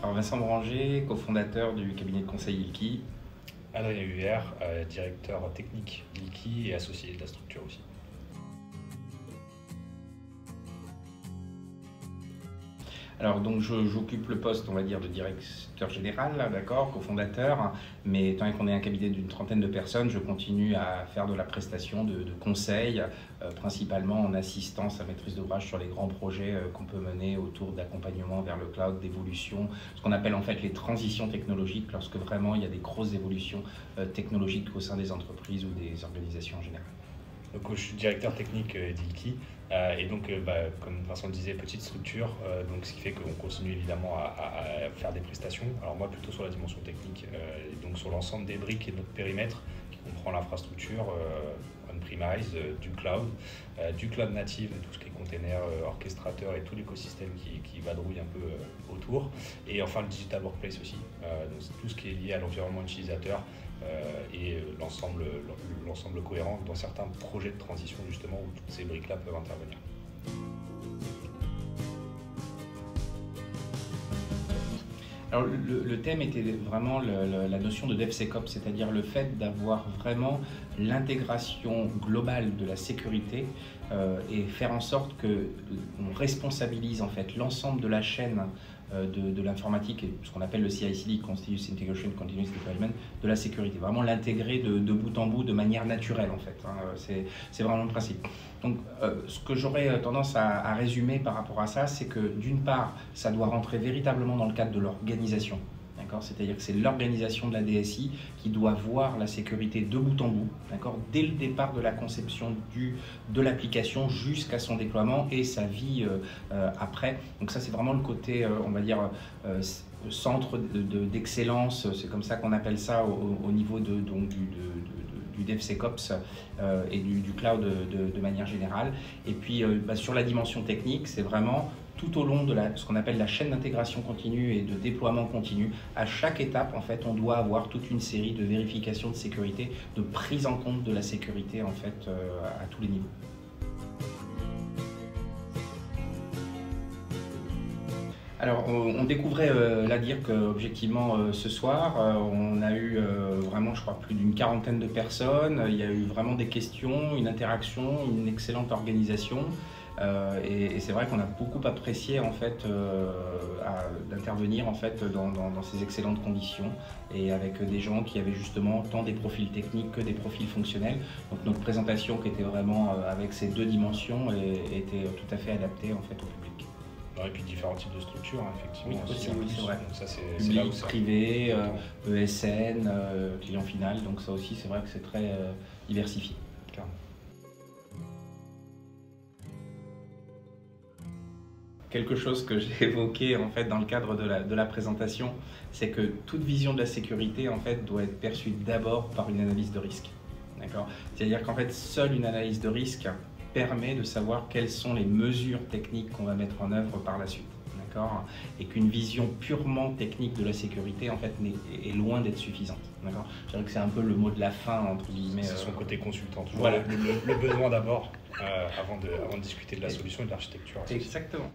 Alors Vincent Branger, cofondateur du cabinet de conseil Ilki. Adrien Huer, directeur technique d'Ilki et associé de la structure aussi. Alors donc j'occupe le poste, on va dire, de directeur général, d'accord, cofondateur, mais étant donné qu'on est un cabinet d'une trentaine de personnes, je continue à faire de la prestation de conseil, principalement en assistance à maîtrise d'ouvrage sur les grands projets qu'on peut mener autour d'accompagnement vers le cloud, d'évolution, ce qu'on appelle en fait les transitions technologiques, lorsque vraiment il y a des grosses évolutions technologiques au sein des entreprises ou des organisations en général. Donc, je suis directeur technique d'Ilki et donc, comme Vincent le disait, petite structure, donc, ce qui fait qu'on continue évidemment à faire des prestations. Alors moi plutôt sur la dimension technique, et donc sur l'ensemble des briques et de notre périmètre qui comprend l'infrastructure on-premise, du cloud native, tout ce qui est container, orchestrateur et tout l'écosystème qui vadrouille un peu autour. Et enfin le digital workplace aussi, donc c'est tout ce qui est lié à l'environnement utilisateur et l'ensemble cohérent dans certains projets de transition justement où toutes ces briques-là peuvent intervenir. Alors, le thème était vraiment la notion de DevSecOps, c'est-à-dire le fait d'avoir vraiment l'intégration globale de la sécurité et faire en sorte qu'on responsabilise en fait l'ensemble de la chaîne de l'informatique, ce qu'on appelle le CI/CD, Continuous Integration, Continuous Deployment, de la sécurité. Vraiment l'intégrer de bout en bout de manière naturelle en fait. C'est vraiment le principe. Donc ce que j'aurais tendance à résumer par rapport à ça, c'est que d'une part, ça doit rentrer véritablement dans le cadre de l'organisation. C'est-à-dire que c'est l'organisation de la DSI qui doit voir la sécurité de bout en bout, dès le départ de la conception de l'application jusqu'à son déploiement et sa vie après. Donc ça, c'est vraiment le côté, on va dire, centre d'excellence, c'est comme ça qu'on appelle ça au niveau du DevSecOps et du cloud de manière générale. Et puis sur la dimension technique, c'est vraiment tout au long de ce qu'on appelle la chaîne d'intégration continue et de déploiement continu. À chaque étape, en fait, on doit avoir toute une série de vérifications de sécurité, de prise en compte de la sécurité en fait, à tous les niveaux. Alors, on découvrait la DIRC objectivement ce soir. On a eu vraiment, je crois, plus d'une quarantaine de personnes. Il y a eu vraiment des questions, une interaction, une excellente organisation. Et c'est vrai qu'on a beaucoup apprécié en fait d'intervenir en fait dans ces excellentes conditions et avec des gens qui avaient justement tant des profils techniques que des profils fonctionnels. Donc notre présentation qui était vraiment avec ces deux dimensions était tout à fait adaptée en fait au public. Et puis différents types de structures, hein, effectivement. Oui, aussi, oui, c'est vrai. Donc ça, public, là où privé, ESN, client final. Donc ça aussi, c'est vrai que c'est très diversifié. Clairement. Quelque chose que j'ai évoqué en fait dans le cadre de la présentation, c'est que toute vision de la sécurité en fait doit être perçue d'abord par une analyse de risque. C'est-à-dire qu'en fait, seule une analyse de risque permet de savoir quelles sont les mesures techniques qu'on va mettre en œuvre par la suite. Et qu'une vision purement technique de la sécréité en fait est loin d'être suffisante. Je dirais que c'est un peu le mot de la fin entre guillemets. C'est son côté consultant, toujours voilà. le besoin d'abord avant de discuter de la solution et de l'architecture. Exactement.